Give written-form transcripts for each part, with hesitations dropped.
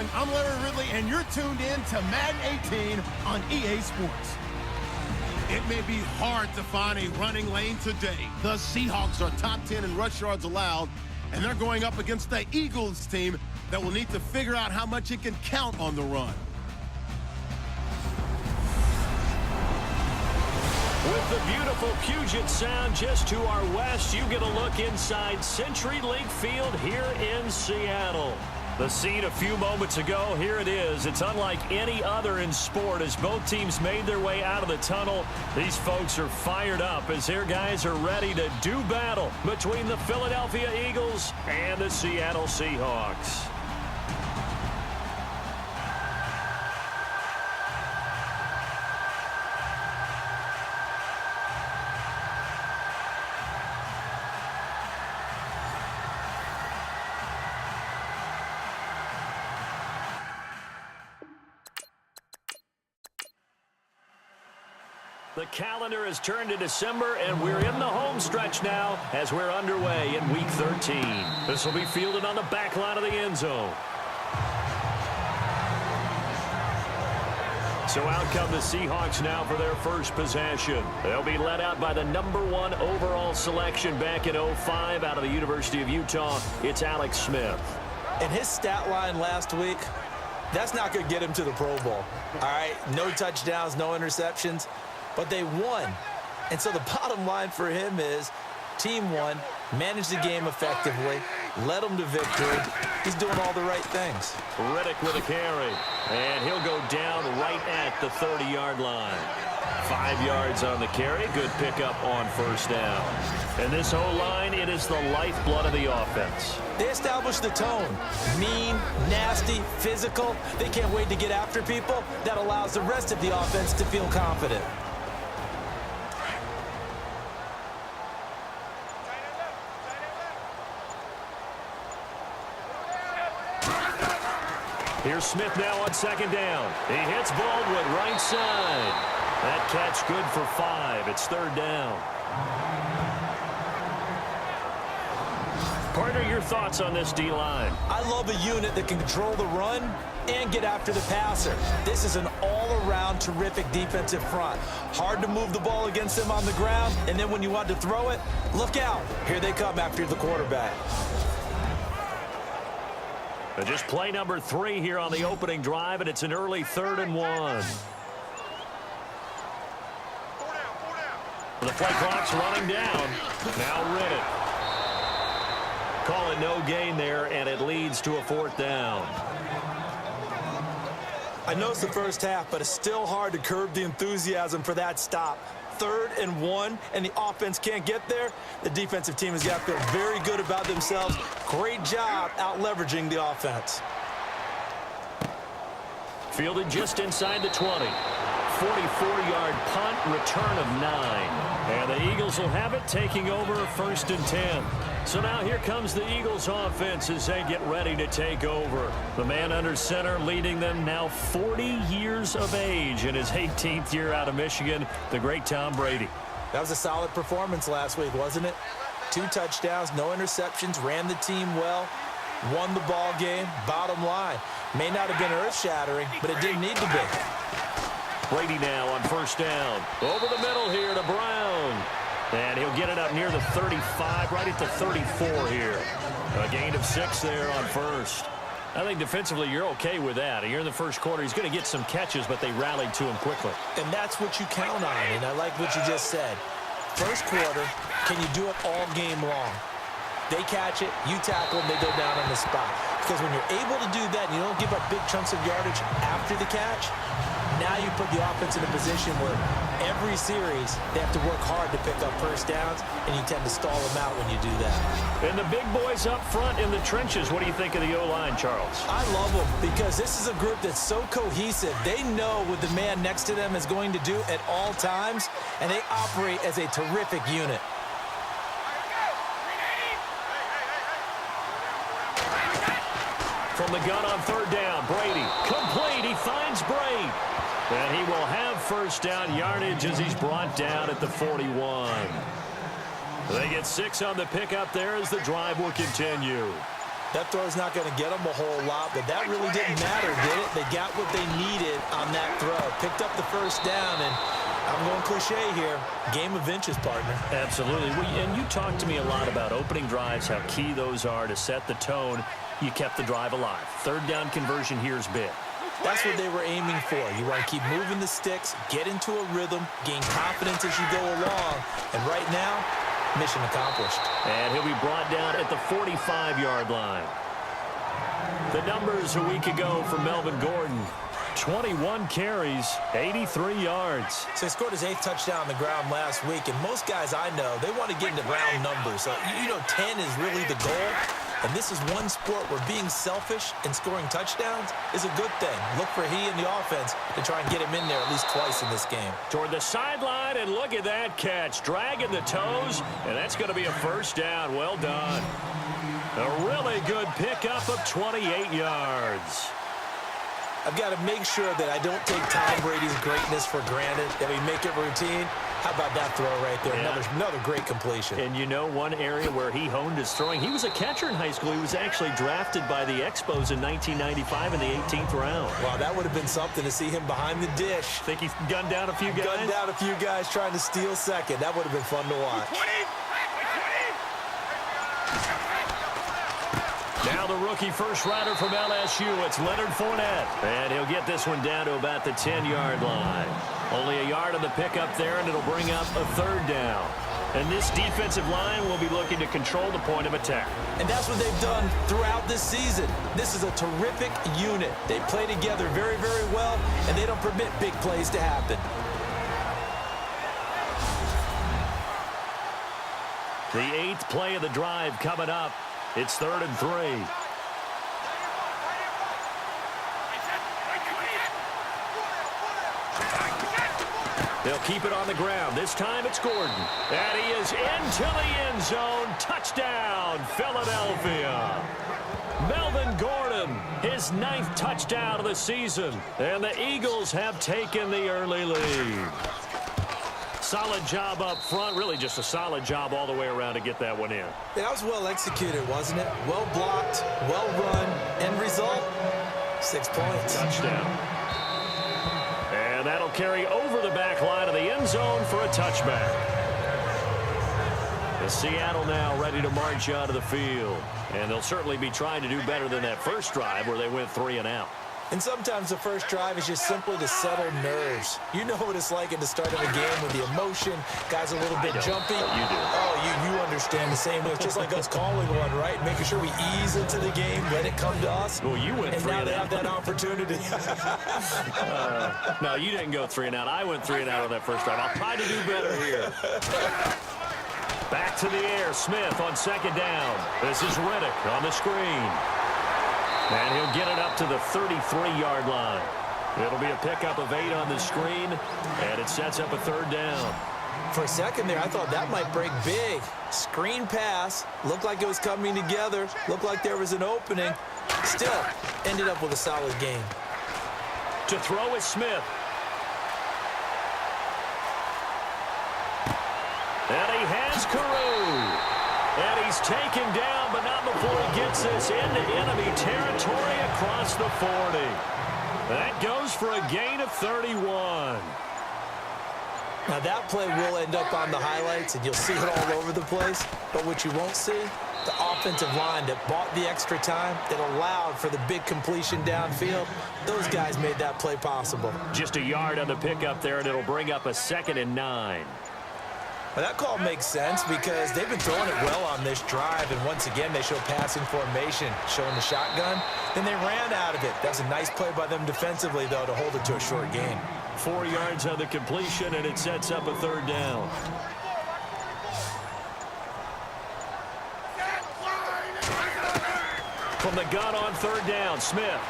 everyone. I'm Larry Ridley, and you're tuned in to Madden 18 on EA Sports. It may be hard to find a running lane today. The Seahawks are top 10 in rush yards allowed, and they're going up against the Eagles team that will need to figure out how much it can count on the run. With the beautiful Puget Sound just to our west, you get a look inside CenturyLink Field here in Seattle. The scene a few moments ago, here it is. It's unlike any other in sport as both teams made their way out of the tunnel. These folks are fired up as their guys are ready to do battle between the Philadelphia Eagles and the Seattle Seahawks. The calendar has turned to December, and we're in the home stretch now as we're underway in Week 13. This will be fielded on the back line of the end zone. So out come the Seahawks now for their first possession. They'll be led out by the #1 overall selection back in 2005 out of the University of Utah. It's Alex Smith. And his stat line last week, that's not going to get him to the Pro Bowl. All right, no touchdowns, no interceptions. But they won. And so the bottom line for him is team won, managed the game effectively, led them to victory. He's doing all the right things. Riddick with a carry. And he'll go down right at the 30-yard line. 5 yards on the carry. Good pickup on first down. And this O-line, it is the lifeblood of the offense. They established the tone. Mean, nasty, physical. They can't wait to get after people. That allows the rest of the offense to feel confident. Here's Smith now on second down. He hits Baldwin right side. That catch good for 5. It's third down. Partner, your thoughts on this D-line? I love a unit that can control the run and get after the passer. This is an all-around terrific defensive front. Hard to move the ball against them on the ground, and then when you want to throw it, look out. Here they come after the quarterback. Just play number 3 here on the opening drive, and it's an early 3rd and 1. The play clock's running down. Now Riddick. Call it no gain there, and it leads to a 4th down. I know it's the first half, but it's still hard to curb the enthusiasm for that stop. 3rd and 1, and the offense can't get there. The defensive team has got to feel very good about themselves. Great job out-leveraging the offense. Fielded just inside the 20. 44-yard punt, return of 9. And the Eagles will have it, taking over 1st and 10. So now here comes the Eagles offense as they get ready to take over. The man under center leading them now 40 years of age in his 18th year out of Michigan, the great Tom Brady. That was a solid performance last week, wasn't it? 2 touchdowns, no interceptions, ran the team well, won the ball game. Bottom line, may not have been earth-shattering, but it didn't need to be. Brady now on first down. Over the middle here to Brown. And he'll get it up near the 35, right at the 34 here. A gain of 6 there on first. I think defensively you're okay with that. Here in the first quarter, he's going to get some catches, but they rallied to him quickly. And that's what you count on, and I like what you just said. First quarter, can you do it all game long? They catch it, you tackle them, they go down on the spot. Because when you're able to do that and you don't give up big chunks of yardage after the catch, now you put the offense in a position where every series they have to work hard to pick up first downs, and you tend to stall them out when you do that. And the big boys up front in the trenches, what do you think of the O-line, Charles? I love them because this is a group that's so cohesive. They know what the man next to them is going to do at all times, and they operate as a terrific unit. From the gun on third down, Brady. Complete. He finds Brady. And he will have first down yardage as he's brought down at the 41. They get 6 on the pickup there as the drive will continue. That throw's not going to get them a whole lot, but that really didn't matter, did it? They got what they needed on that throw. Picked up the first down, and I'm going cliche here. Game of inches, partner. Absolutely. And you talked to me a lot about opening drives, how key those are to set the tone. You kept the drive alive. Third down conversion here is big. That's what they were aiming for. You want to keep moving the sticks, get into a rhythm, gain confidence as you go along. And right now, mission accomplished. And he'll be brought down at the 45-yard line. The numbers a week ago for Melvin Gordon. 21 carries, 83 yards. So he scored his 8th touchdown on the ground last week, and most guys I know, they want to get into round numbers. So, 10 is really the goal. And this is one sport where being selfish and scoring touchdowns is a good thing. Look for he and the offense to try and get him in there at least twice in this game. Toward the sideline, and look at that catch. Dragging the toes, and that's going to be a first down. Well done. A really good pickup of 28 yards. I've got to make sure that I don't take Tom Brady's greatness for granted, that we make it routine. How about that throw right there? Yeah. Another great completion. And one area where he honed his throwing, he was a catcher in high school. He was actually drafted by the Expos in 1995 in the 18th round. Wow, that would have been something to see him behind the dish. Think he's gunned down a few guys? Gunned down a few guys trying to steal second. That would have been fun to watch. Now the rookie first rider from LSU, it's Leonard Fournette. And he'll get this one down to about the 10-yard line. Only a yard on the pickup there, and it'll bring up a third down. And this defensive line will be looking to control the point of attack. And that's what they've done throughout this season. This is a terrific unit. They play together very, very well, and they don't permit big plays to happen. The 8th play of the drive coming up. It's 3rd and 3. They'll keep it on the ground. This time it's Gordon. And he is into the end zone. Touchdown, Philadelphia. Melvin Gordon, his 9th touchdown of the season. And the Eagles have taken the early lead. Solid job up front. Really just a solid job all the way around to get that one in. That was well executed, wasn't it? Well blocked, well run. End result, 6 points. Touchdown. And that'll carry over the back line of the end zone for a touchback. The Seattle now ready to march out of the field. And they'll certainly be trying to do better than that first drive where they went 3 and out. And sometimes the first drive is just simply to settle nerves. You know what it's like at the start of a game with the emotion. Guys a little bit jumpy. You do. Oh, you understand the same way. It's just like us calling one, right? Making sure we ease into the game, let it come to us. Well, you went 3 and out. And now they have that opportunity. No, you didn't go 3 and out. I went 3 and out on that first drive. I'll try to do better here. Back to the air. Smith on 2nd down. This is Riddick on the screen. And he'll get it up to the 33-yard line. It'll be a pickup of 8 on the screen, and it sets up a 3rd down. For a second there, I thought that might break big. Screen pass. Looked like it was coming together. Looked like there was an opening. Still, ended up with a solid game. To throw is Smith. And he has Carew. And he's taken down, but not before he gets this into enemy territory across the 40. That goes for a gain of 31. Now that play will end up on the highlights, and you'll see it all over the place. But what you won't see, the offensive line that bought the extra time, that allowed for the big completion downfield, those guys made that play possible. Just a yard on the pickup there, and it'll bring up a 2nd and 9. Well, that call makes sense because they've been throwing it well on this drive, and once again, they show passing formation, showing the shotgun. Then they ran out of it. That was a nice play by them defensively, though, to hold it to a short gain. 4 yards on the completion, and it sets up a 3rd down. From the gun on 3rd down, Smith.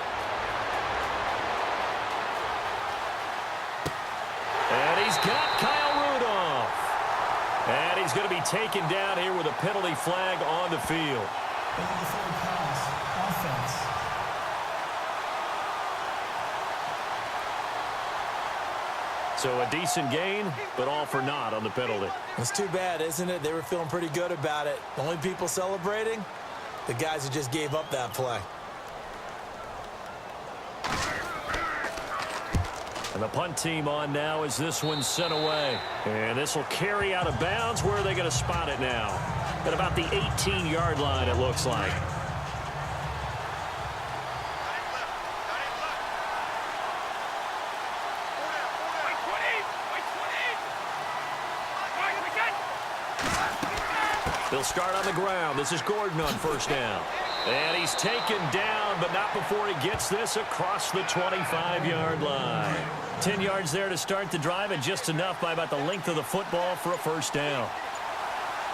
And he's got Kyle Rudolph. And he's going to be taken down here with a penalty flag on the field. So a decent gain, but all for naught on the penalty. It's too bad, isn't it? They were feeling pretty good about it. The only people celebrating, The guys who just gave up that play. And the punt team on now as this one's sent away. And this will carry out of bounds. Where are they going to spot it now? At about the 18-yard line, it looks like. They'll start on the ground. This is Gordon on first down. And he's taken down, but not before he gets this across the 25-yard line. 10 yards there to start the drive, and just enough by about the length of the football for a first down.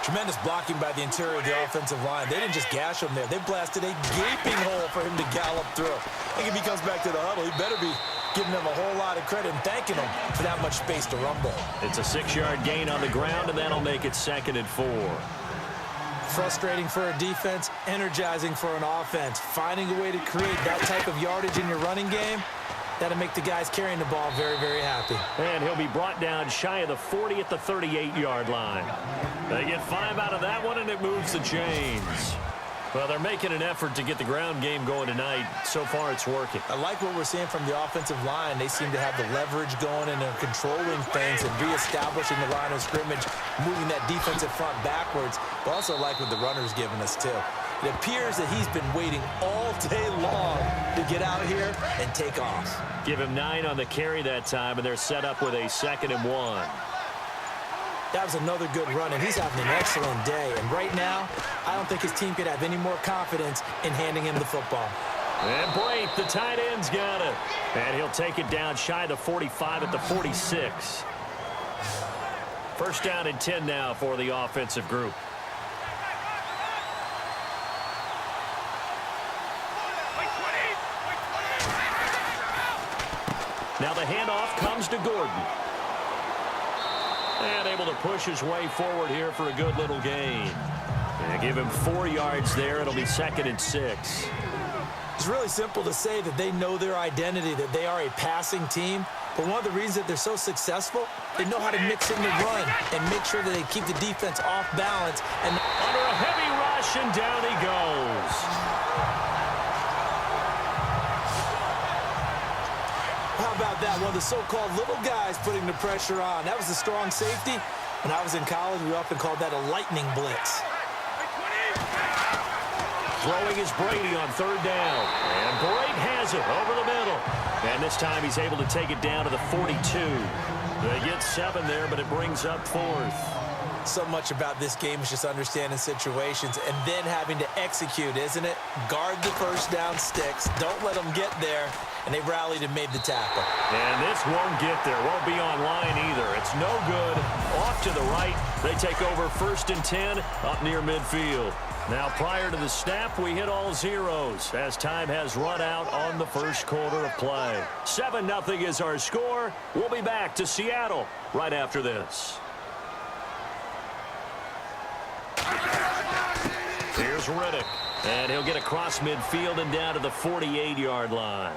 Tremendous blocking by the interior of the offensive line. They didn't just gash him there. They blasted a gaping hole for him to gallop through. I think if he comes back to the huddle, he better be giving them a whole lot of credit and thanking them for that much space to rumble. It's a 6-yard gain on the ground, and that'll make it 2nd and 4. Frustrating for a defense, energizing for an offense. Finding a way to create that type of yardage in your running game, that'll make the guys carrying the ball very, very happy. And he'll be brought down shy of the 40 at the 38-yard line. They get 5 out of that one, and it moves the chains. Well, they're making an effort to get the ground game going tonight. So far, it's working. I like what we're seeing from the offensive line. They seem to have the leverage going, and they're controlling things and reestablishing the line of scrimmage, moving that defensive front backwards. But also like what the runner's giving us, too. It appears that he's been waiting all day long to get out here and take off. Give him 9 on the carry that time, and they're set up with a 2nd and 1. That was another good run, and he's having an excellent day. And right now, I don't think his team could have any more confidence in handing him the football. And Blake, the tight end's got it. And he'll take it down shy of the 45 at the 46. First down and 10 now for the offensive group. Now the handoff comes to Gordon. And able to push his way forward here for a good little gain. And give him 4 yards there. It'll be 2nd and 6. It's really simple to say that they know their identity, that they are a passing team. But one of the reasons that they're so successful, they know how to mix in the run and make sure that they keep the defense off balance. And under a heavy rush, and down he goes. How about that? One of the so-called little guys putting the pressure on. That was the strong safety. When I was in college, we often called that a lightning blitz. Throwing is Brady on 3rd down. And Brady has it over the middle. And this time he's able to take it down to the 42. They get 7 there, but it brings up 4th. So much about this game is just understanding situations and then having to execute, isn't it? Guard the first down sticks. Don't let them get there. And they rallied and made the tackle. And this won't get there. Won't be on line either. It's no good. Off to the right. They take over 1st and 10 up near midfield. Now, prior to the snap, we hit all zeros as time has run out on the first quarter of play. 7-0 is our score. We'll be back to Seattle right after this. Here's Riddick. And he'll get across midfield and down to the 48-yard line.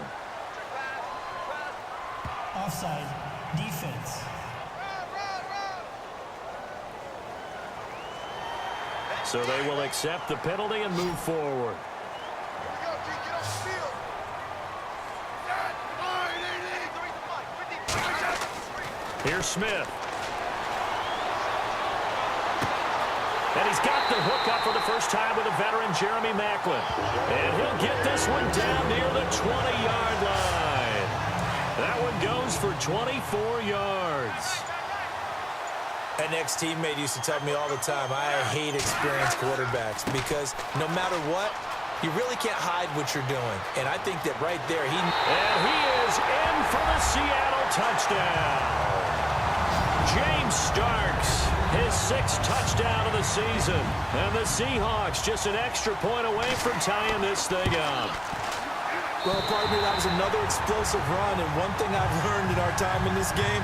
Offside, defense. So they will accept the penalty and move forward. Here's Smith. And he's got the hook up for the first time with a veteran, Jeremy Maclin. And he'll get this one down near the 20-yard line. That one goes for 24 yards. An ex-teammate used to tell me all the time, I hate experienced quarterbacks because no matter what, you really can't hide what you're doing. And I think that right there, And he is in for the Seattle touchdown. James Starks, his 6th touchdown of the season. And the Seahawks just an extra point away from tying this thing up. well, partner, that was another explosive run. And one thing I've learned in our time in this game,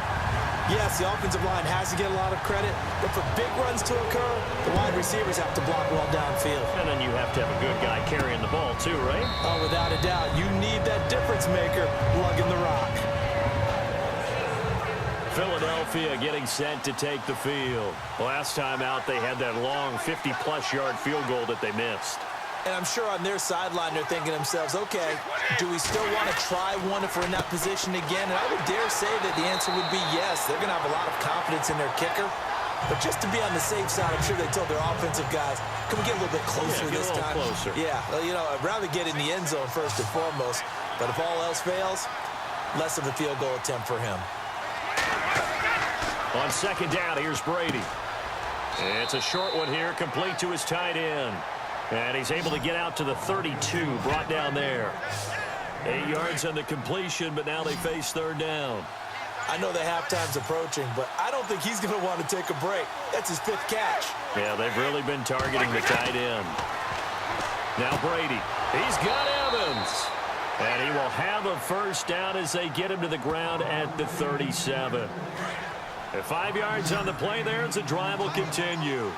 yes, the offensive line has to get a lot of credit, but for big runs to occur, the wide receivers have to block well downfield. And then you have to have a good guy carrying the ball too, right? Oh, without a doubt. You need that difference maker lugging the rock. Philadelphia getting set to take the field. Last time out, they had that long 50-plus yard field goal that they missed. And I'm sure on their sideline they're thinking to themselves, okay, do we still want to try one if we're in that position again? And I would dare say that the answer would be yes. They're going to have a lot of confidence in their kicker. But just to be on the safe side, I'm sure they told their offensive guys, can we get a little bit closer this time? Closer. Yeah, well, you know, I'd rather get in the end zone first and foremost. But if all else fails, less of a field goal attempt for him. On second down, here's Brady. It's a short one here, complete to his tight end. And he's able to get out to the 32, brought down there. 8 yards on the completion, but now they face third down. I know the halftime's approaching, but I don't think he's going to want to take a break. That's his 5th catch. Yeah, they've really been targeting the tight end. Now Brady. He's got Evans. And he will have a first down as they get him to the ground at the 37. 5 yards on the play there as the drive will continue.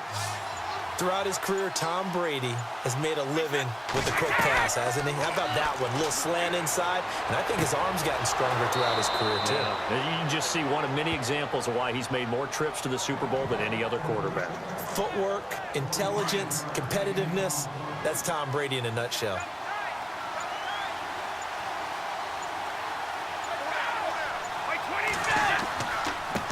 Throughout his career, Tom Brady has made a living with a quick pass, hasn't he? How about that one? A little slant inside, and I think his arm's gotten stronger throughout his career, too. Yeah. You can just see one of many examples of why he's made more trips to the Super Bowl than any other quarterback. Footwork, intelligence, competitiveness, that's Tom Brady in a nutshell.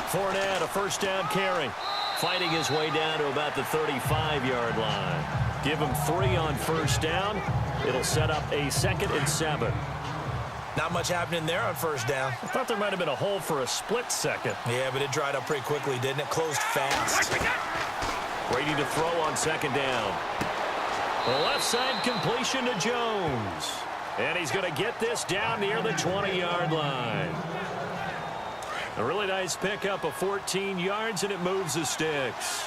Fournette, a first down carry. Fighting his way down to about the 35-yard line. Give him 3 on first down. It'll set up a 2nd and 7. Not much happening there on first down. I thought there might have been a hole for a split second. Yeah, but it dried up pretty quickly, didn't it? Closed fast. Brady to throw on second down. The left side completion to Jones. And he's going to get this down near the 20-yard line. A really nice pickup of 14 yards, and it moves the sticks.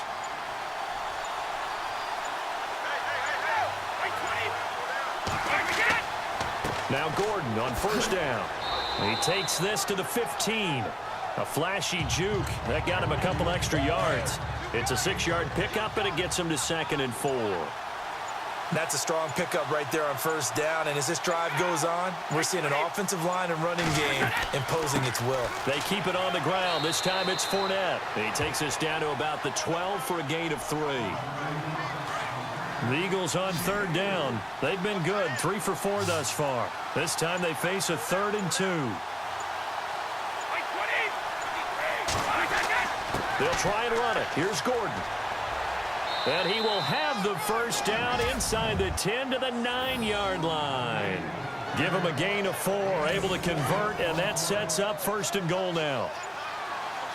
Now Gordon on first down. He takes this to the 15. A flashy juke. That got him a couple extra yards. It's a 6-yard pickup, and it gets him to 2nd and 4. That's a strong pickup right there on first down. And as this drive goes on, we're seeing an offensive line and running game imposing its will. They keep it on the ground. This time it's Fournette. He takes us down to about the 12 for a gain of 3. The Eagles on third down. They've been good. 3 for 4 thus far. This time they face a 3rd and 2. They'll try and run it. Here's Gordon. And he will have the first down inside the 10 to the 9-yard line. Give him a gain of 4, able to convert, and that sets up 1st and goal now.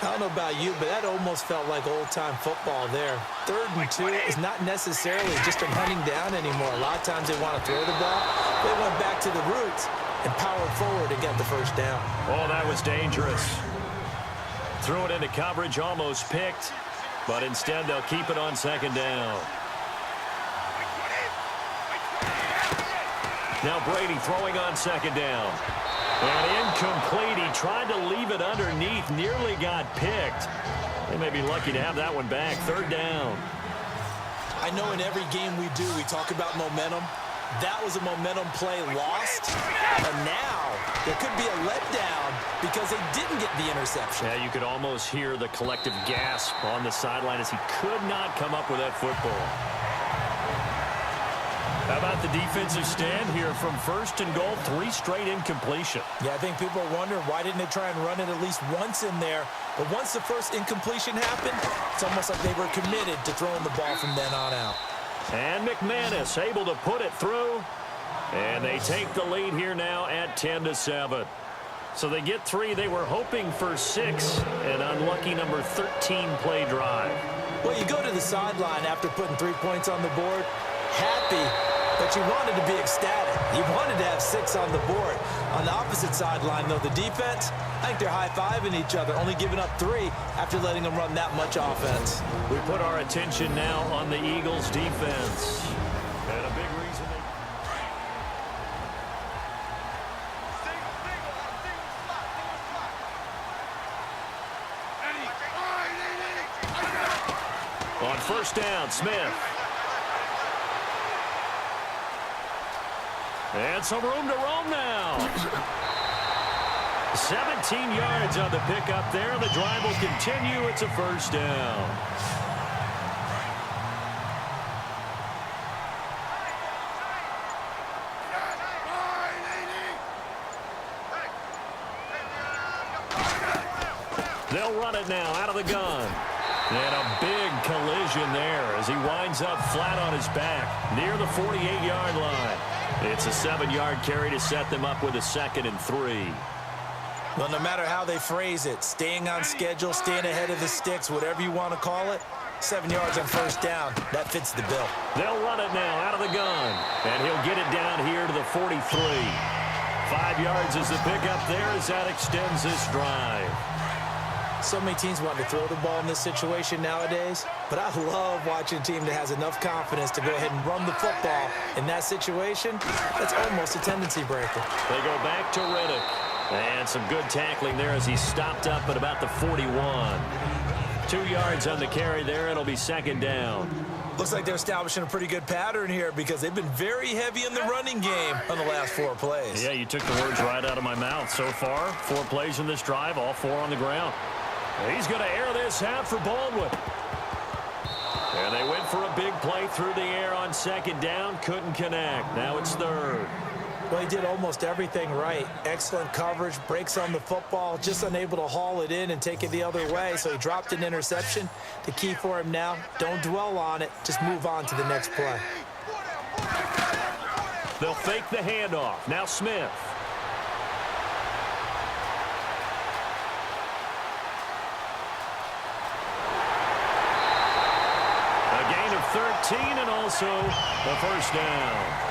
I don't know about you, but that almost felt like old-time football there. 3rd and 2 is not necessarily just a running down anymore. A lot of times they want to throw the ball. They went back to the roots and powered forward and got the first down. Oh, that was dangerous. Threw it into coverage, almost picked. But instead, they'll keep it on second down. Now Brady throwing on second down. And incomplete. He tried to leave it underneath. Nearly got picked. They may be lucky to have that one back. 3rd down. I know in every game we do, we talk about momentum. That was a momentum play lost. And now there could be a letdown because they didn't get the interception. Yeah, you could almost hear the collective gasp on the sideline as he could not come up with that football. How about the defensive stand here from 1st and goal, 3 straight incompletion. Yeah, I think people are wondering why didn't they try and run it at least once in there. But once the first incompletion happened, it's almost like they were committed to throwing the ball from then on out. And McManus able to put it through. And they take the lead here now at 10 to 7. So they get 3. They were hoping for 6. An unlucky number 13 play drive. Well, you go to the sideline after putting 3 points on the board, happy, but you wanted to be ecstatic. You wanted to have 6 on the board. On the opposite sideline, though, the defense, I think they're high-fiving each other, only giving up 3 after letting them run that much offense. We put our attention now on the Eagles' defense. And a big reason they... On first down, Smith. And some room to roam now. 17 yards on the pickup there. The drive will continue. It's a first down. They'll run it now out of the gun. And a big collision there as he winds up flat on his back near the 48-yard line. It's a 7-yard carry to set them up with a 2nd and 3. Well, no matter how they phrase it, staying on schedule, staying ahead of the sticks, whatever you want to call it, 7 yards on first down, that fits the bill. They'll run it now out of the gun. And he'll get it down here to the 43. 5 yards is the pickup there as that extends this drive. So many teams want to throw the ball in this situation nowadays, but I love watching a team that has enough confidence to go ahead and run the football in that situation. That's almost a tendency breaker. They go back to Riddick. And some good tackling there as he stopped up at about the 41. 2 yards on the carry there. It'll be 2nd down. Looks like they're establishing a pretty good pattern here because they've been very heavy in the running game on the last 4 plays. Yeah, you took the words right out of my mouth. So far, 4 plays in this drive, all 4 on the ground. He's going to air this out for Baldwin. And they went for a big play through the air on 2nd down. Couldn't connect. Now it's 3rd. Well, he did almost everything right. Excellent coverage, breaks on the football, just unable to haul it in and take it the other way. So he dropped an interception. The key for him now, don't dwell on it. Just move on to the next play. They'll fake the handoff. Now Smith. A gain of 13 and also a first down.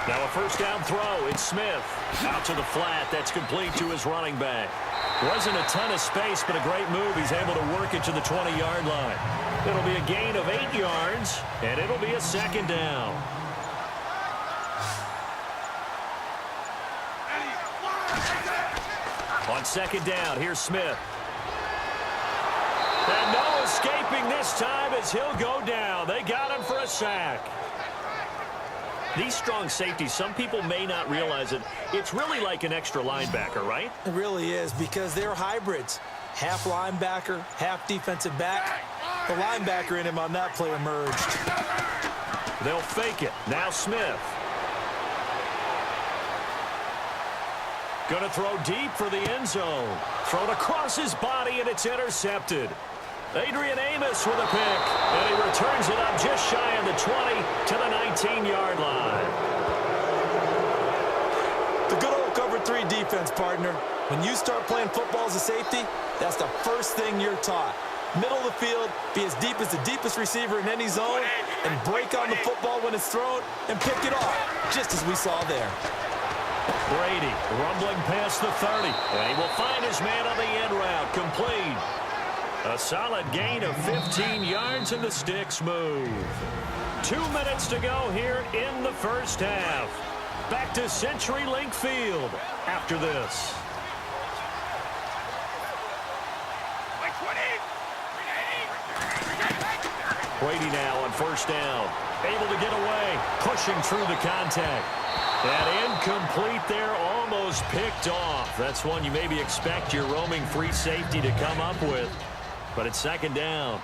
Now a first down throw. It's Smith. Out to the flat. That's complete to his running back. Wasn't a ton of space, but a great move. He's able to work it to the 20-yard line. It'll be a gain of 8 yards, and it'll be a 2nd down. On 2nd down, here's Smith. And no escaping this time as he'll go down. They got him for a sack. These strong safeties, some people may not realize it. It's really like an extra linebacker, right? It really is because they're hybrids. Half linebacker, half defensive back. The linebacker in him on that play emerged. They'll fake it. Now Smith. Going to throw deep for the end zone. Thrown across his body, and it's intercepted. Adrian Amos with a pick, and he returns it up just shy of the 20 to the 19-yard line. The good old cover 3 defense, partner. When you start playing football as a safety, that's the first thing you're taught. Middle of the field, be as deep as the deepest receiver in any zone, and break on the football when it's thrown and pick it off, just as we saw there. Brady rumbling past the 30, and he will find his man on the end route, complete. A solid gain of 15 yards, and the sticks move. 2 minutes to go here in the first half. Back to CenturyLink Field after this. Brady now on first down. Able to get away, pushing through the contact. And incomplete there, almost picked off. That's one you maybe expect your roaming free safety to come up with. But it's 2nd down.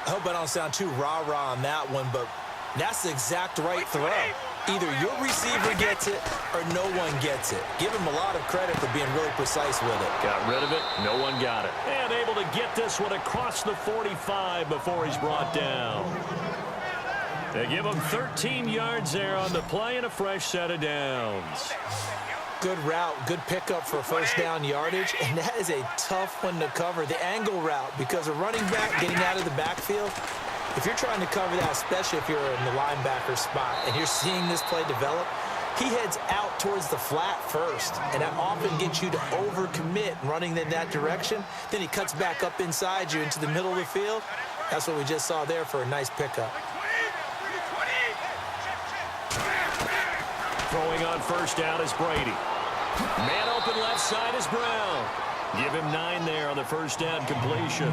I hope I don't sound too rah-rah on that one, but that's the exact right throw. Either your receiver gets it or no one gets it. Give him a lot of credit for being really precise with it. Got rid of it. No one got it. And able to get this one across the 45 before he's brought down. They give him 13 yards there on the play and a fresh set of downs. Good route, good pickup for first down yardage, and that is a tough one to cover. The angle route, because a running back getting out of the backfield, if you're trying to cover that, especially if you're in the linebacker spot and you're seeing this play develop, he heads out towards the flat first, and that often gets you to overcommit running in that direction. Then he cuts back up inside you into the middle of the field. That's what we just saw there for a nice pickup. Throwing on first down is Brady. Man open left side is Brown. Give him 9 there on the first down completion.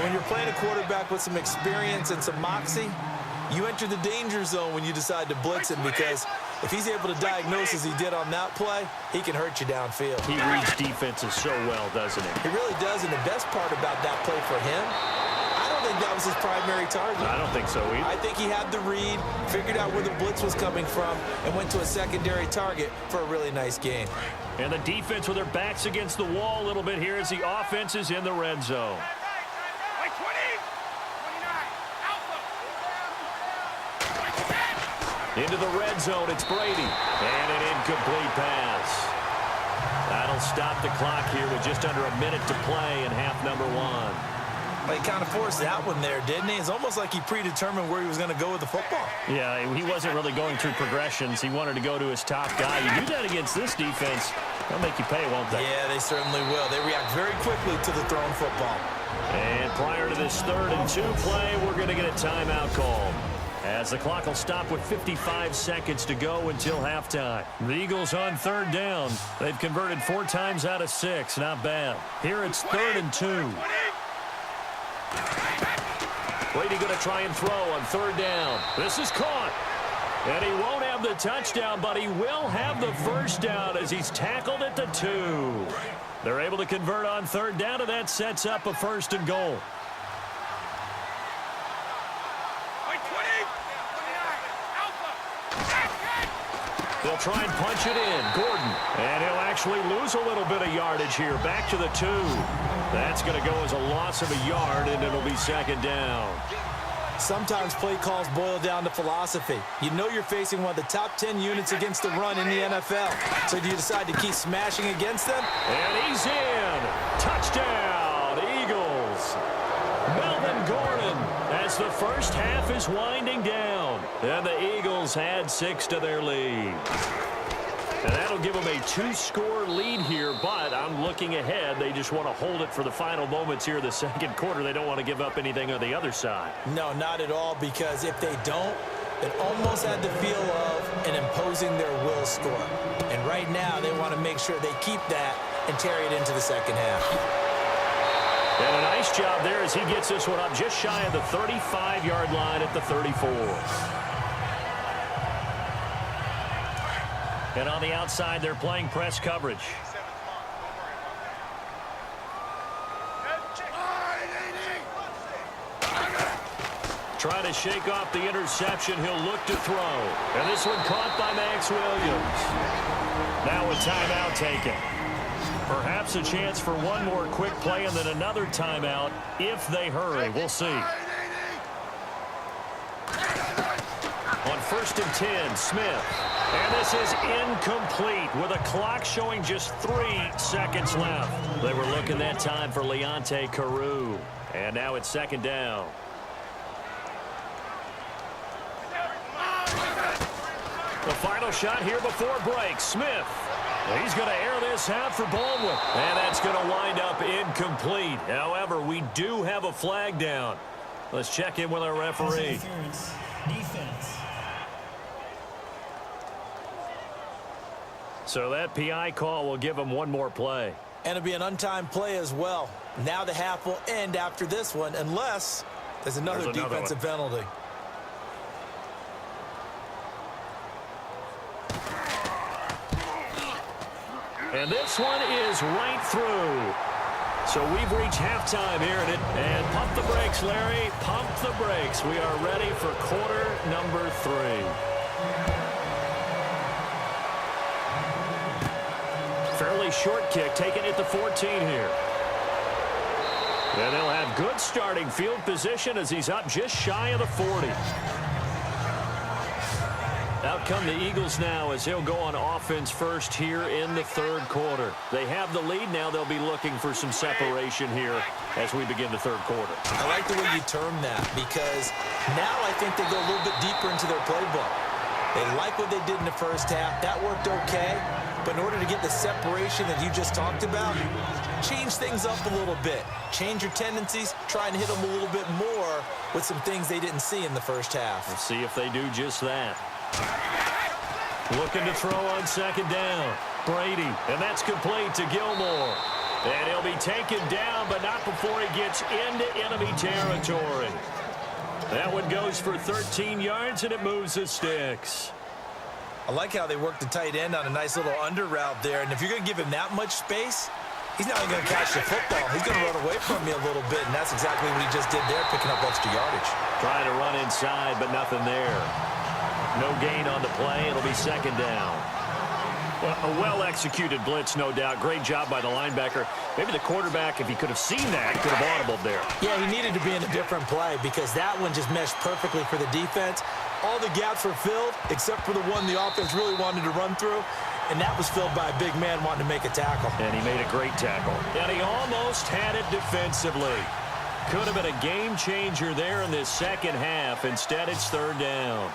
When you're playing a quarterback with some experience and some moxie, you enter the danger zone when you decide to blitz him, because if he's able to diagnose as he did on that play, he can hurt you downfield. He reads defenses so well, doesn't he? He really does, and the best part about that play for him, I don't think think that was his primary target. I don't think so either. I think he had the read, figured out where the blitz was coming from, and went to a secondary target for a really nice game. And the defense with their backs against the wall a little bit here as the offense is in the red zone. Into the red zone, it's Brady. And an incomplete pass. That'll stop the clock here with just under a minute to play in half number one. Well, he kind of forced that one there, didn't he? It's almost like he predetermined where he was going to go with the football. Yeah, he wasn't really going through progressions. He wanted to go to his top guy. You do that against this defense, they'll make you pay, won't they? Yeah, they certainly will. They react very quickly to the thrown football. And prior to this 3rd and 2 play, we're going to get a timeout called, as the clock will stop with 55 seconds to go until halftime. The Eagles on 3rd down. They've converted 4 times out of 6. Not bad. Here it's 3rd and 2. Brady going to try and throw on 3rd down. This is caught. And he won't have the touchdown, but he will have the first down as he's tackled at the 2. They're able to convert on 3rd down, and that sets up a 1st and goal. They'll try and punch it in. Gordon. And he'll actually lose a little bit of yardage here. Back to the 2. That's going to go as a loss of a yard, and it'll be 2nd down. Sometimes play calls boil down to philosophy. You know you're facing one of the top 10 units against the run in the NFL. So do you decide to keep smashing against them? And he's in. Touchdown, Eagles. Melvin Gordon, as the first half is winding down. And the Eagles add 6 to their lead. And that'll give them a 2-score lead here, but I'm looking ahead. They just want to hold it for the final moments here in the 2nd quarter. They don't want to give up anything on the other side. No, not at all, because if they don't, it almost had the feel of an imposing their will score. And right now, they want to make sure they keep that and carry it into the 2nd half. And a nice job there as he gets this one up just shy of the 35-yard line at the 34. And on the outside, they're playing press coverage. Trying to shake off the interception. He'll look to throw. And this one caught by Max Williams. Now a timeout taken. Perhaps a chance for one more quick play and then another timeout if they hurry. We'll see. On 1st and 10, Smith. And this is incomplete with a clock showing just 3 seconds left. They were looking that time for Leonte Carew. And now it's 2nd down. The final shot here before break. Smith. He's going to air this out for Baldwin. And that's going to wind up incomplete. However, we do have a flag down. Let's check in with our referee. Defense. So that PI call will give him one more play. And it'll be an untimed play as well. Now the half will end after this one, unless there's another defensive penalty. And this one is right through. So we've reached halftime here at it. And pump the brakes, Larry. Pump the brakes. We are ready for quarter number 3. Fairly short kick, taken at the 14 here. And they'll have good starting field position as he's up just shy of the 40. Out come the Eagles now as they'll go on offense first here in the 3rd quarter. They have the lead now. They'll be looking for some separation here as we begin the 3rd quarter. I like the way you term that because now I think they go a little bit deeper into their playbook. They like what they did in the first half. That worked okay. But in order to get the separation that you just talked about, change things up a little bit. Change your tendencies. Try and hit them a little bit more with some things they didn't see in the first half. Let's see if they do just that. Looking to throw on 2nd down. Brady, and that's complete to Gilmore. And he'll be taken down, but not before he gets into enemy territory. That one goes for 13 yards, and it moves the sticks. I like how they work the tight end on a nice little under route there. And if you're going to give him that much space, He's not even going to catch the football. He's going to run away from me a little bit, and that's exactly what he just did there, picking up extra yardage. Trying to run inside, but nothing there. No gain on the play. It'll be second down. Well, a well-executed blitz, no doubt. Great job by the linebacker. Maybe the quarterback, if he could have seen that, could have audibled there. Yeah, he needed to be in a different play because that one just meshed perfectly for the defense. All the gaps were filled except for the one the offense really wanted to run through, and that was filled by a big man wanting to make a tackle. And he made a great tackle. And he almost had it defensively. Could have been a game changer there in this second half. Instead, it's third down.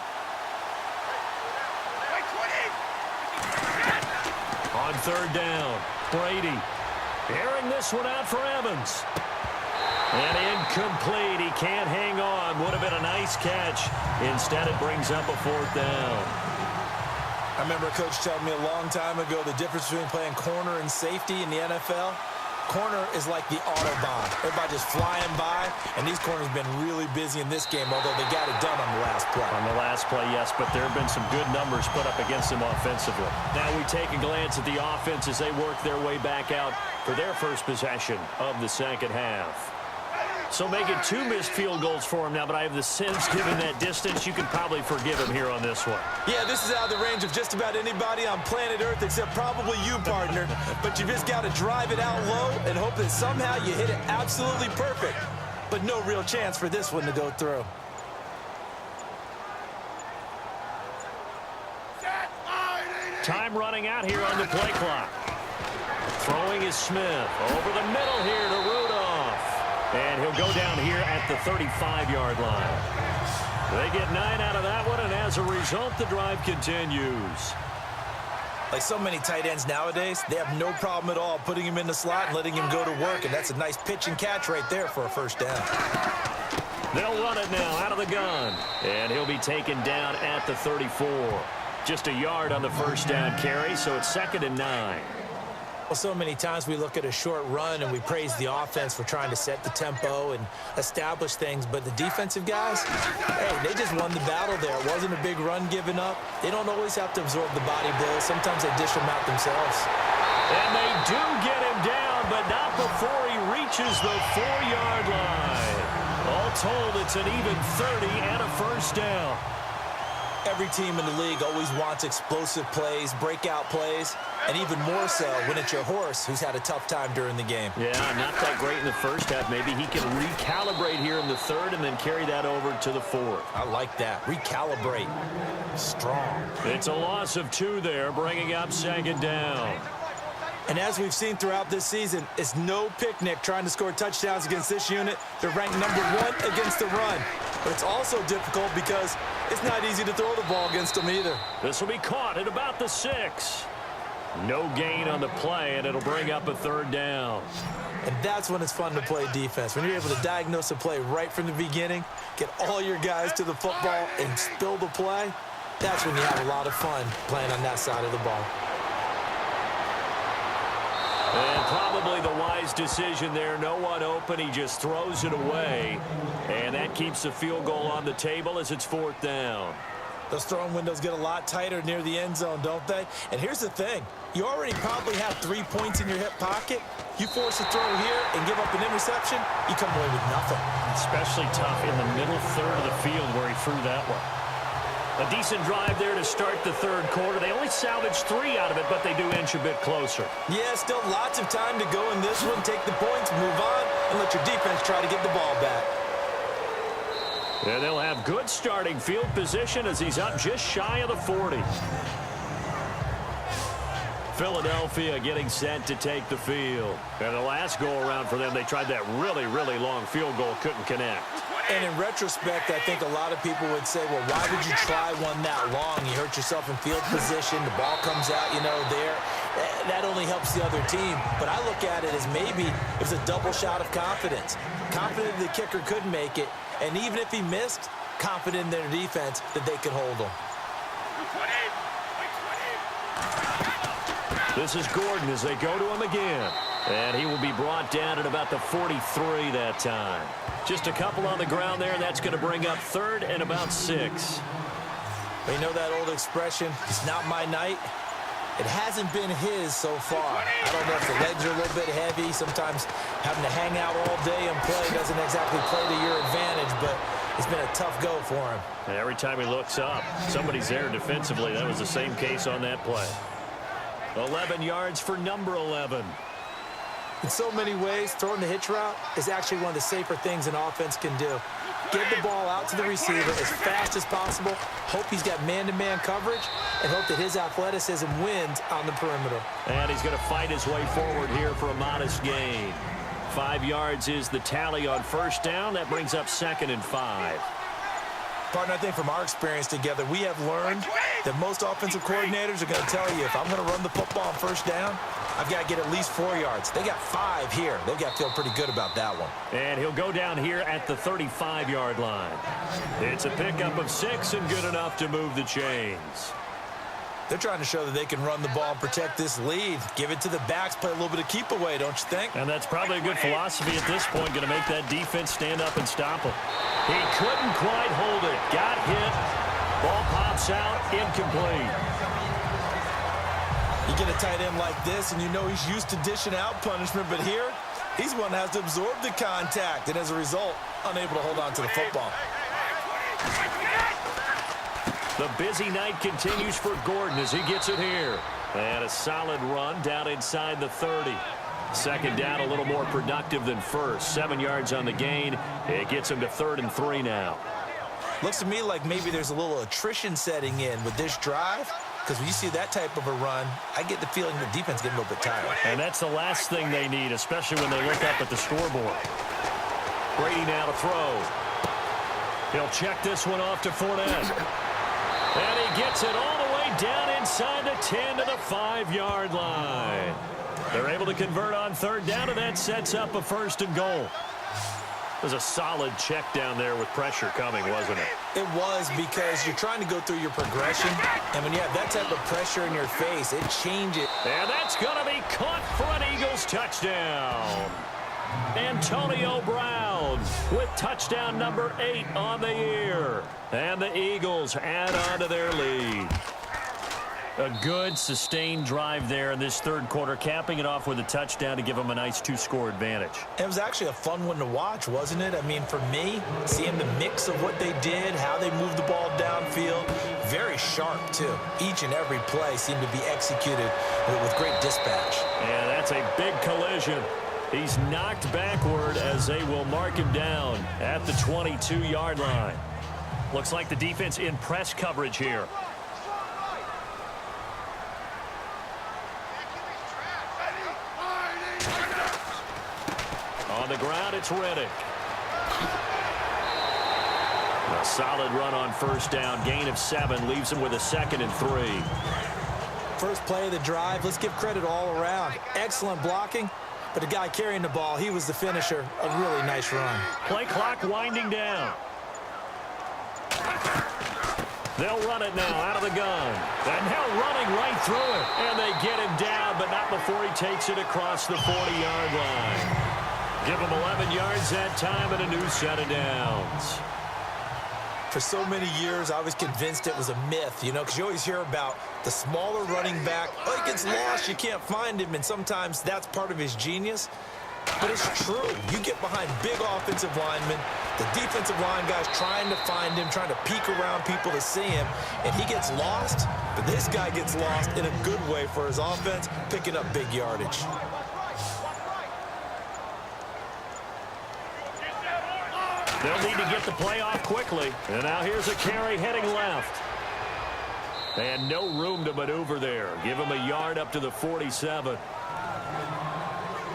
On third down, Brady airing this one out for Evans. And incomplete. He can't hang on. Would have been a nice catch. Instead, it brings up a fourth down. I remember a coach telling me a long time ago the difference between playing corner and safety in the NFL. Corner is like the Autobahn. Everybody just flying by, and these corners have been really busy in this game, although they got it done on the last play. On the last play, yes, but there have been some good numbers put up against them offensively. Now we take a glance at the offense as they work their way back out for their first possession of the second half. So making 2 missed field goals for him now, but I have the sense, given that distance, you can probably forgive him here on this one. Yeah, this is out of the range of just about anybody on planet Earth except probably you, partner. But you just got to drive it out low and hope that somehow you hit it absolutely perfect. But no real chance for this one to go through. Time running out here on the play clock. Throwing is Smith. Over the middle here to Rudolph. And he'll go down here at the 35-yard line. They get 9 out of that one, and as a result, the drive continues. Like so many tight ends nowadays, they have no problem at all putting him in the slot and letting him go to work, and that's a nice pitch and catch right there for a first down. They'll run it now out of the gun, and he'll be taken down at the 34. Just a yard on the first down carry, so it's 2nd and 9. Well, so many times we look at a short run and we praise the offense for trying to set the tempo and establish things, but the defensive guys, hey, they just won the battle there. It wasn't a big run given up. They don't always have to absorb the body blows. Sometimes they dish them out themselves. And they do get him down, but not before he reaches the 4-yard line. All told, it's an even 30 and a first down. Every team in the league always wants explosive plays, breakout plays, and even more so when it's your horse who's had a tough time during the game. Yeah, not that great in the first half. Maybe he can recalibrate here in the third and then carry that over to the fourth. I like that. Recalibrate. Strong. It's a loss of 2 there, bringing up 2nd down. And as we've seen throughout this season, it's no picnic trying to score touchdowns against this unit. They're ranked number 1 against the run. But it's also difficult because it's not easy to throw the ball against them either. This will be caught at about the 6. No gain on the play, and it'll bring up a 3rd down. And that's when it's fun to play defense. When you're able to diagnose a play right from the beginning, get all your guys to the football, and spill the play, that's when you have a lot of fun playing on that side of the ball. And probably the wise decision there. No one open. He just throws it away. And that keeps the field goal on the table as it's 4th down. Those throwing windows get a lot tighter near the end zone, don't they? And here's the thing. You already probably have 3 points in your hip pocket. You force a throw here and give up an interception, you come away with nothing. Especially tough in the middle third of the field where he threw that one. A decent drive there to start the 3rd quarter. They only salvaged 3 out of it, but they do inch a bit closer. Yeah, still lots of time to go in this one. Take the points, move on, and let your defense try to get the ball back. And they'll have good starting field position as he's up just shy of the 40. Philadelphia getting set to take the field. And the last go-around for them, they tried that really, really long field goal, couldn't connect. And in retrospect, I think a lot of people would say, well, why would you try one that long? You hurt yourself in field position. The ball comes out, there. That only helps the other team. But I look at it as maybe it was a double shot of confidence. Confident the kicker could make it. And even if he missed, confident in their defense that they could hold him. This is Gordon as they go to him again. And he will be brought down at about the 43 that time. Just a couple on the ground there, and that's going to bring up 3rd and about 6. Well, you know that old expression, it's not my night? It hasn't been his so far. I don't know if the legs are a little bit heavy. Sometimes having to hang out all day and play doesn't exactly play to your advantage, but it's been a tough go for him. And every time he looks up, somebody's there defensively. That was the same case on that play. 11 yards for number 11. In so many ways, throwing the hitch route is actually one of the safer things an offense can do. Get the ball out to the receiver as fast as possible, hope he's got man-to-man coverage, and hope that his athleticism wins on the perimeter. And he's going to fight his way forward here for a modest gain. 5 yards is the tally on first down. That brings up 2nd and 5. Partner, I think from our experience together, we have learned that most offensive coordinators are going to tell you, if I'm going to run the football on first down, I've got to get at least 4 yards. They got 5 here. They've got to feel pretty good about that one. And he'll go down here at the 35-yard line. It's a pickup of 6 and good enough to move the chains. They're trying to show that they can run the ball and protect this lead. Give it to the backs, play a little bit of keep away, don't you think? And that's probably a good philosophy at this point, going to make that defense stand up and stop him. He couldn't quite hold it. Got hit. Ball pops out, incomplete. You get a tight end like this, and you know he's used to dishing out punishment, but here, he's one that has to absorb the contact, and as a result, unable to hold on to the football. The busy night continues for Gordon as he gets it here. And a solid run down inside the 30. Second down, a little more productive than first. 7 yards on the gain. It gets him to 3rd and 3 now. Looks to me like maybe there's a little attrition setting in with this drive, because when you see that type of a run, I get the feeling the defense getting a little bit tired. And that's the last thing they need, especially when they look up at the scoreboard. Brady now to throw. He'll check this one off to Fournette. And he gets it all the way down inside the 10 to the 5-yard line. They're able to convert on 3rd down, and that sets up a 1st and goal. It was a solid check down there with pressure coming, wasn't it? It was, because you're trying to go through your progression, and when you have that type of pressure in your face, it changes. And that's going to be caught for an Eagles touchdown. Antonio Brown with touchdown number 8 on the year. And the Eagles add on to their lead. A good, sustained drive there in this 3rd quarter, capping it off with a touchdown to give them a nice 2-score advantage. It was actually a fun one to watch, wasn't it? I mean, for me, seeing the mix of what they did, how they moved the ball downfield, very sharp, too. Each and every play seemed to be executed with great dispatch. And that's a big collision. He's knocked backward as they will mark him down at the 22-yard line. Looks like the defense in press coverage here. On the ground, it's Reddick. A solid run on first down. Gain of 7 leaves him with a 2nd and 3. First play of the drive, let's give credit all around. Excellent blocking, but the guy carrying the ball, he was the finisher. A really nice run. Play clock winding down. They'll run it now out of the gun. And now running right through it. And they get him down, but not before he takes it across the 40-yard line. Give him 11 yards that time and a new set of downs. For so many years, I was convinced it was a myth, you know, because you always hear about the smaller running back. Oh, he gets lost, you can't find him, and sometimes that's part of his genius. But it's true. You get behind big offensive linemen, the defensive line guys trying to find him, trying to peek around people to see him, and he gets lost. But this guy gets lost in a good way for his offense, picking up big yardage. They'll need to get the play off quickly. And now here's a carry heading left. And no room to maneuver there. Give him a yard up to the 47.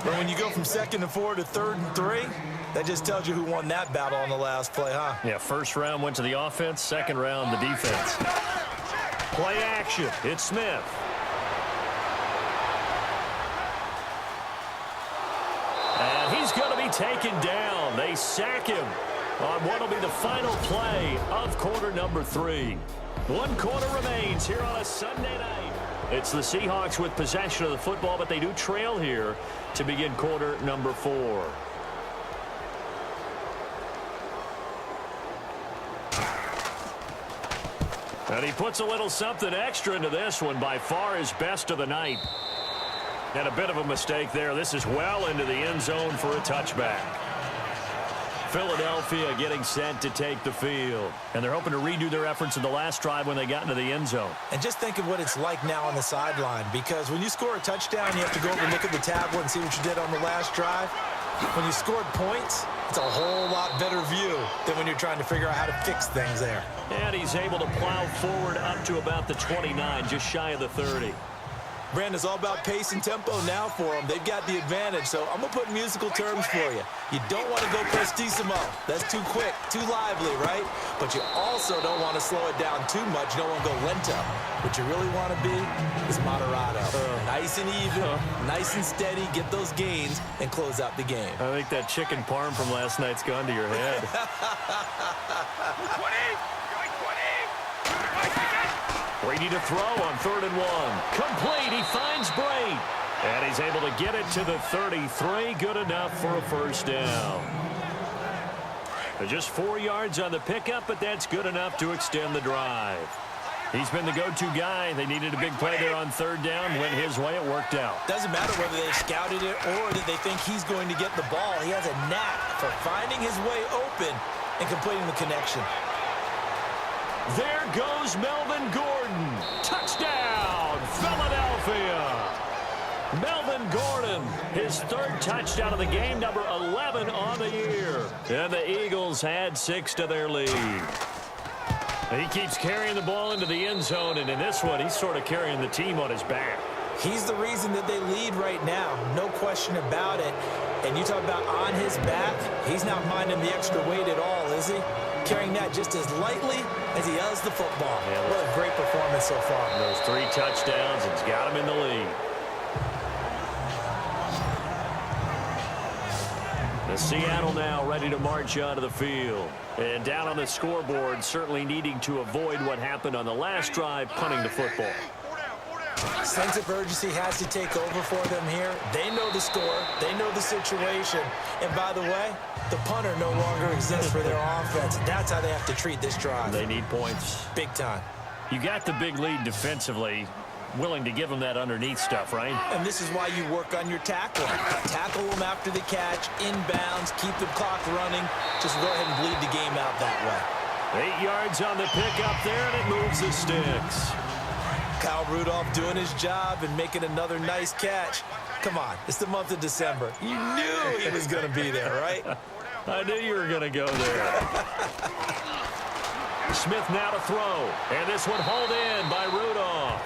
But when you go from 2nd and 4 to 3rd and 3, that just tells you who won that battle on the last play, huh? Yeah, first round went to the offense, second round the defense. Play action. It's Smith. And he's going to be taken down. They sack him on what will be the final play of quarter number 3. 1 quarter remains here on a Sunday night. It's the Seahawks with possession of the football, but they do trail here to begin quarter number 4. And he puts a little something extra into this one, by far his best of the night. And a bit of a mistake there. This is well into the end zone for a touchback. Philadelphia getting set to take the field. And they're hoping to redo their efforts in the last drive when they got into the end zone. And just think of what it's like now on the sideline, because when you score a touchdown, you have to go over and look at the tablet and see what you did on the last drive. When you scored points, it's a whole lot better view than when you're trying to figure out how to fix things there. And he's able to plow forward up to about the 29, just shy of the 30. Brandon, it's all about pace and tempo now for them. They've got the advantage, so I'm going to put musical terms for you. You don't want to go prestissimo. That's too quick, too lively, right? But you also don't want to slow it down too much. You don't want to go lento. What you really want to be is moderato. Nice and even, nice and steady, get those gains, and close out the game. I think that chicken parm from last night's gone to your head. 20! Brady to throw on 3rd and 1. Complete. He finds Bray. And he's able to get it to the 33. Good enough for a first down. Just 4 yards on the pickup, but that's good enough to extend the drive. He's been the go-to guy. They needed a big play there on 3rd down. Went his way. It worked out. Doesn't matter whether they've scouted it or that they think he's going to get the ball. He has a knack for finding his way open and completing the connection. There goes Melvin Gordon. Touchdown, Philadelphia. Melvin Gordon, his 3rd touchdown of the game, number 11 on the year. And the Eagles add 6 to their lead. He keeps carrying the ball into the end zone, and in this one, he's sort of carrying the team on his back. He's the reason that they lead right now, no question about it. And you talk about on his back, he's not minding the extra weight at all, is he? Carrying that just as lightly as he does the football. Yeah, what a great performance so far. Those 3 touchdowns, it's got him in the lead. The Seattle now ready to march onto the field. And down on the scoreboard, certainly needing to avoid what happened on the last drive, punting the football. Sense of urgency has to take over for them here. They know the score. They know the situation. And by the way, the punter no longer exists for their offense. That's how they have to treat this drive. They need points. Big time. You got the big lead defensively. Willing to give them that underneath stuff, right? And this is why you work on your tackling. Tackle them after the catch, inbounds, keep the clock running. Just go ahead and bleed the game out that way. 8 yards on the pickup there, and it moves the sticks. Kyle Rudolph doing his job and making another nice catch. Come on, it's the month of December. You knew he was going to be there, right? I knew you were going to go there. Smith now to throw, and this one hauled in by Rudolph.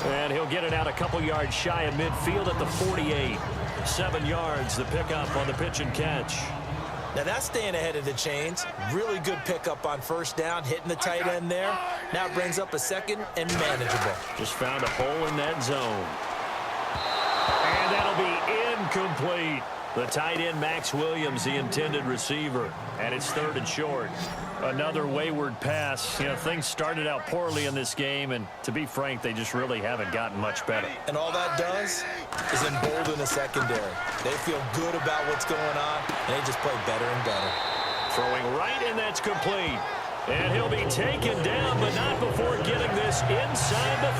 And he'll get it out a couple yards shy of midfield at the 48. 7 yards, the pickup on the pitch and catch. Now that's staying ahead of the chains. Really good pickup on 1st down, hitting the tight end there. Now it brings up a 2nd and manageable. Just found a hole in that zone. And that'll be incomplete. The tight end, Max Williams, the intended receiver. And it's 3rd and short. Another wayward pass. You know, things started out poorly in this game, and to be frank, they just really haven't gotten much better. And all that does is embolden the secondary. They feel good about what's going on, and they just play better and better. Throwing right, and that's complete. And he'll be taken down, but not before getting this inside the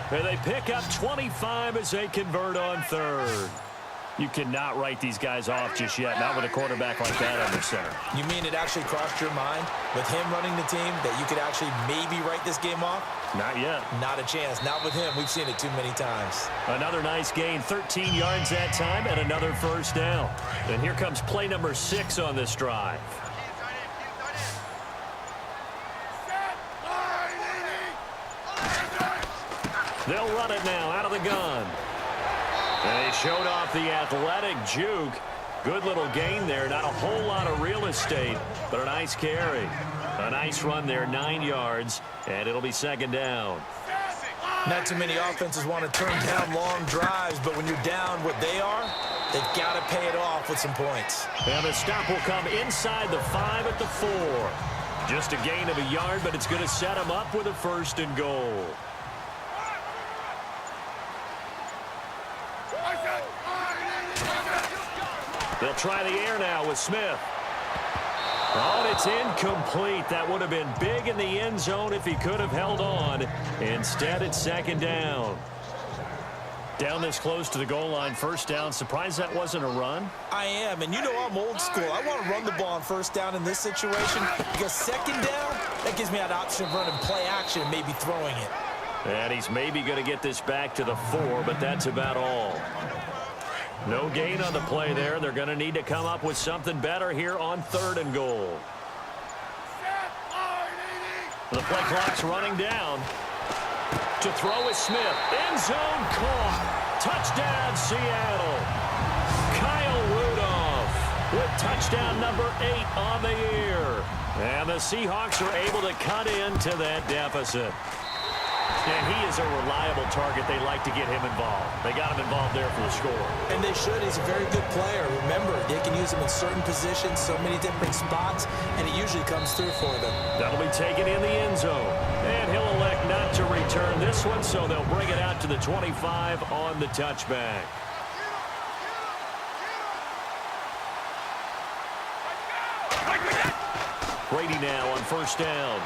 30. And they pick up 25 as they convert on 3rd. You cannot write these guys off just yet, not with a quarterback like that under center. You mean it actually crossed your mind with him running the team that you could actually maybe write this game off? Not yet. Not a chance. Not with him. We've seen it too many times. Another nice gain, 13 yards that time, and another 1st down. And here comes play number 6 on this drive. They'll run it now out of the gun. And they showed off the athletic juke. Good little gain there. Not a whole lot of real estate, but a nice carry. A nice run there, 9 yards, and it'll be 2nd down. Not too many offenses want to turn down long drives, but when you're down what they are, they've got to pay it off with some points. And the stop will come inside the 5 at the 4. Just a gain of a yard, but it's going to set them up with a 1st and goal. They'll try the air now with Smith. Oh, and it's incomplete. That would have been big in the end zone if he could have held on. Instead, it's second down. Down this close to the goal line, first down. Surprised that wasn't a run? I am, and you know I'm old school. I want to run the ball on first down in this situation because second down, that gives me an option of running play action and maybe throwing it. And he's maybe going to get this back to the 4, but that's about all. No gain on the play there. They're going to need to come up with something better here on 3rd and goal. The play clock's running down. To throw is Smith. End zone caught. Touchdown, Seattle. Kyle Rudolph with touchdown number 8 on the year. And the Seahawks are able to cut into that deficit. And he is a reliable target. They like to get him involved. They got him involved there for the score. And they should. He's a very good player. Remember, they can use him in certain positions, so many different spots, and he usually comes through for them. That'll be taken in the end zone. And he'll elect not to return this one, so they'll bring it out to the 25 on the touchback. Brady now on first down.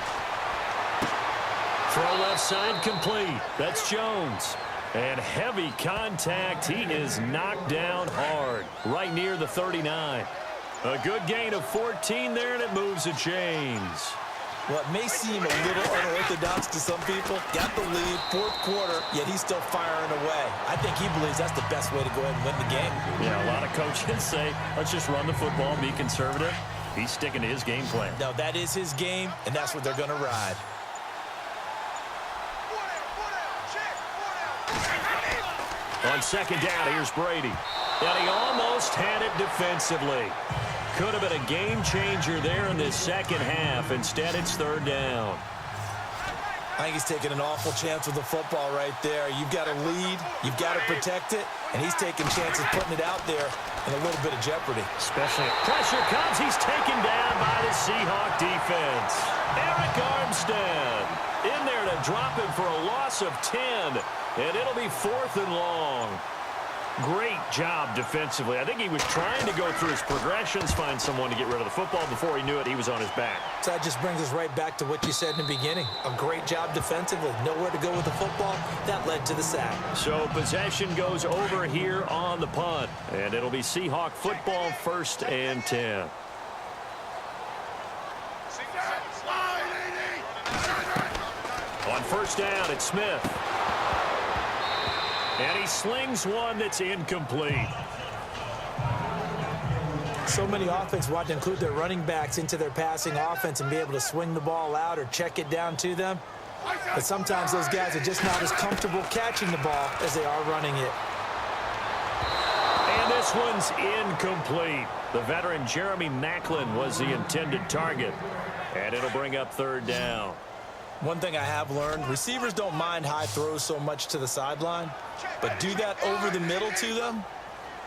Throw left side complete. That's Jones. And heavy contact. He is knocked down hard. Right near the 39. A good gain of 14 there, and it moves the chains. Well, it may seem a little unorthodox to some people. Got the lead, 4th quarter, yet he's still firing away. I think he believes that's the best way to go ahead and win the game. Yeah, a lot of coaches say, let's just run the football and be conservative. He's sticking to his game plan. No, that is his game, and that's what they're going to ride. On second down, here's Brady. And he almost had it defensively. Could have been a game changer there in this second half. Instead, it's 3rd down. I think he's taking an awful chance with the football right there. You've got to lead, you've got to protect it, and he's taking chances putting it out there in a little bit of jeopardy. Especially pressure comes. He's taken down by the Seahawk defense. Eric Armstead in there to drop him for a loss of 10. And it'll be 4th and long. Great job defensively. I think he was trying to go through his progressions, find someone to get rid of the football. Before he knew it, he was on his back. So that just brings us right back to what you said in the beginning. A great job defensively. Nowhere to go with the football. That led to the sack. So possession goes over here on the punt. And it'll be Seahawk football, 1st and 10. On first down, it's Smith. And he slings one that's incomplete. So many offenses want to include their running backs into their passing offense and be able to swing the ball out or check it down to them. But sometimes those guys are just not as comfortable catching the ball as they are running it. And this one's incomplete. The veteran Jeremy Maclin was the intended target. And it'll bring up 3rd down. One thing I have learned, receivers don't mind high throws so much to the sideline, but do that over the middle to them,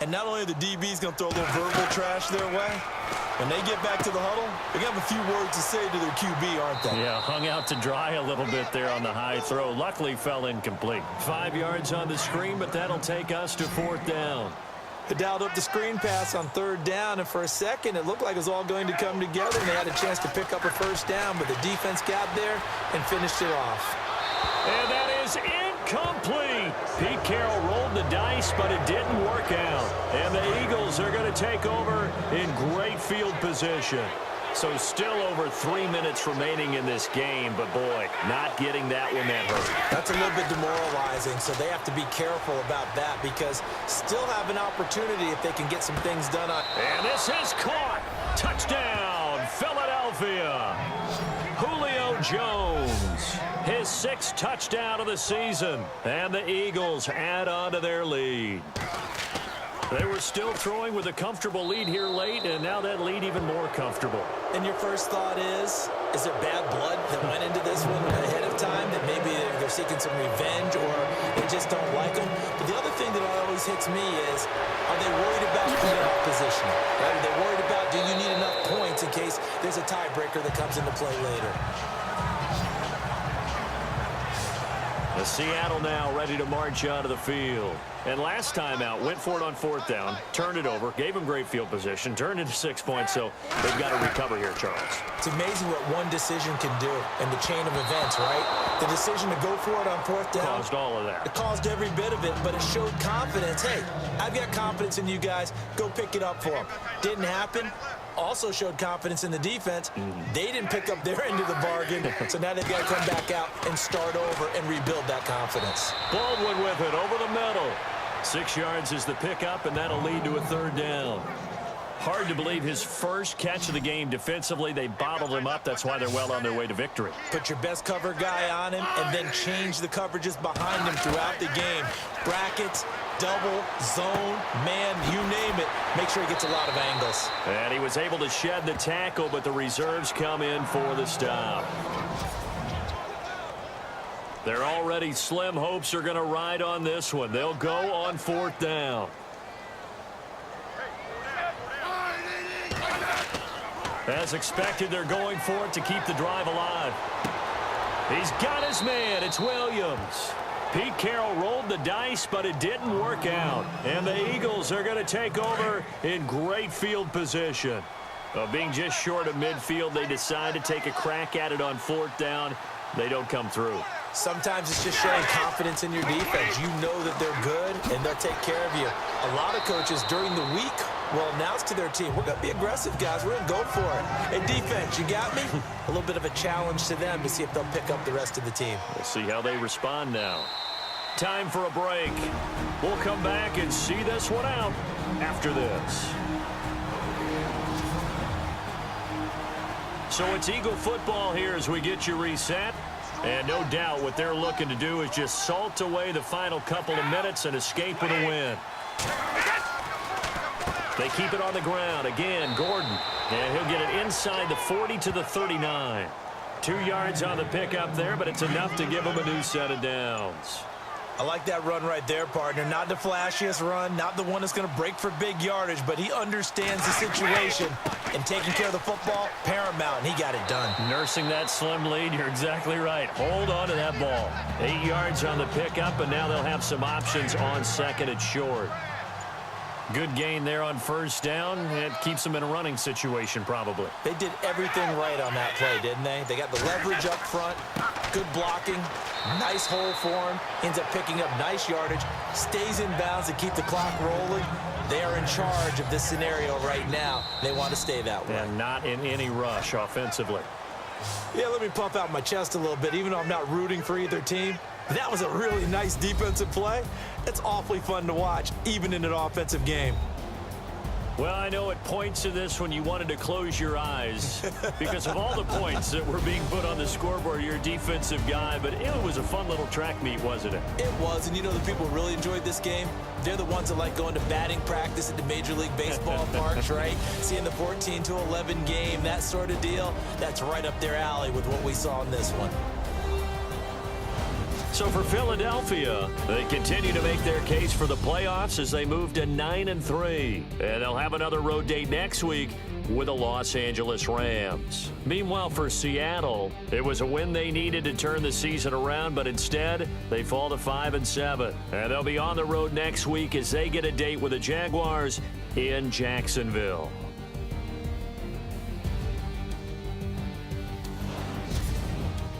and not only are the DBs going to throw a little verbal trash their way, when they get back to the huddle, they're going to have a few words to say to their QB, aren't they? Yeah, hung out to dry a little bit there on the high throw. Luckily fell incomplete. 5 yards on the screen, but that'll take us to 4th down. They dialed up the screen pass on 3rd down, and for a second, it looked like it was all going to come together, and they had a chance to pick up a first down, but the defense got there and finished it off. And that is incomplete. Pete Carroll rolled the dice, but it didn't work out. And the Eagles are going to take over in great field position. So still over 3 minutes remaining in this game, but boy, not getting that one that hurt. That's a little bit demoralizing, so they have to be careful about that because still have an opportunity if they can get some things done on. And this is caught. Touchdown, Philadelphia. Julio Jones, his 6th touchdown of the season, and the Eagles add on to their lead. They were still throwing with a comfortable lead here late, and now that lead even more comfortable. And your first thought is there bad blood that went into this one ahead of time, that maybe they're seeking some revenge or they just don't like them? But the other thing that always hits me is, are they worried about playoff position? Right? Are they worried about, do you need enough points in case there's a tiebreaker that comes into play later? The Seattle now ready to march onto the field. And last time out, went for it on 4th down, turned it over, gave them great field position, turned into 6 points, so they've got to recover here, Charles. It's amazing what one decision can do in the chain of events, right? The decision to go for it on 4th down. Caused all of that. It caused every bit of it, but it showed confidence. Hey, I've got confidence in you guys. Go pick it up for them. Didn't happen. Also showed confidence in the defense. They didn't pick up their end of the bargain, so now they've got to come back out and start over and rebuild that confidence. Baldwin with it over the middle. 6 yards is the pickup, and that'll lead to a 3rd down. Hard to believe his first catch of the game defensively. They bottled him up. That's why they're well on their way to victory. Put your best cover guy on him and then change the coverages behind him throughout the game. Brackets, double, zone, man, you name it. Make sure he gets a lot of angles. And he was able to shed the tackle, but the reserves come in for the stop. Their already slim hopes are going to ride on this one. They'll go on 4th down. As expected, they're going for it to keep the drive alive. He's got his man. It's Williams. Pete Carroll rolled the dice, but it didn't work out. And the Eagles are going to take over in great field position. Being just short of midfield, they decide to take a crack at it on 4th down. They don't come through. Sometimes it's just showing confidence in your defense. You know that they're good, and they'll take care of you. A lot of coaches during the week will announce to their team, we're going to be aggressive, guys. We're going to go for it. Hey, defense, you got me? A little bit of a challenge to them to see if they'll pick up the rest of the team. We'll see how they respond now. Time for a break. We'll come back and see this one out after this. So it's Eagle football here as we get you reset. And no doubt what they're looking to do is just salt away the final couple of minutes and escape with a win. They keep it on the ground. Again, Gordon. And he'll get it inside the 40 to the 39. 2 yards on the pickup there, but it's enough to give him a new set of downs. I like that run right there, partner. Not the flashiest run, not the one that's going to break for big yardage, but he understands the situation, and taking care of the football, paramount, and he got it done. Nursing that slim lead, you're exactly right. Hold on to that ball. 8 yards on the pickup, and now they'll have some options on 2nd and short. Good gain there on 1st down. It keeps them in a running situation, probably. They did everything right on that play, didn't they? They got the leverage up front, good blocking, nice hole for him, ends up picking up nice yardage, stays in bounds to keep the clock rolling. They are in charge of this scenario right now. They want to stay that way. And not in any rush offensively. Yeah, let me pump out my chest a little bit, even though I'm not rooting for either team. That was a really nice defensive play. It's awfully fun to watch, even in an offensive game. Well, I know at points in this when you wanted to close your eyes because of all the points that were being put on the scoreboard. You're a defensive guy, but it was a fun little track meet, wasn't it? It was, and you know the people who really enjoyed this game? They're the ones that like going to batting practice at the Major League Baseball parks, right? Seeing the 14-11 game, that sort of deal. That's right up their alley with what we saw in this one. So for Philadelphia, they continue to make their case for the playoffs as they move to 9-3. And they'll have another road date next week with the Los Angeles Rams. Meanwhile, for Seattle, it was a win they needed to turn the season around, but instead, they fall to 5-7. And they'll be on the road next week as they get a date with the Jaguars in Jacksonville.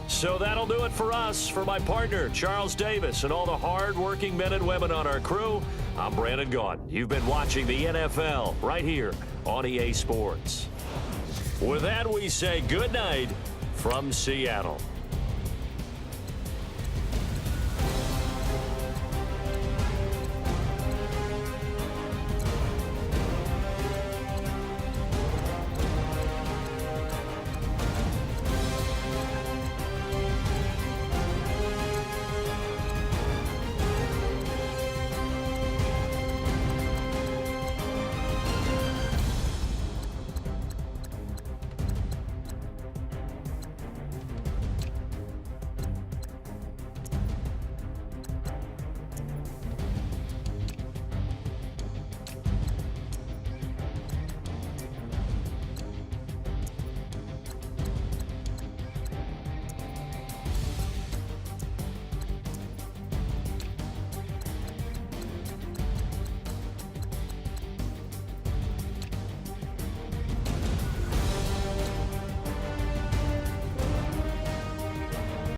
So that'll do it for us. For my partner, Charles Davis, and all the hard-working men and women on our crew, I'm Brandon Gaudin. You've been watching the NFL right here on EA Sports. With that, we say good night from Seattle.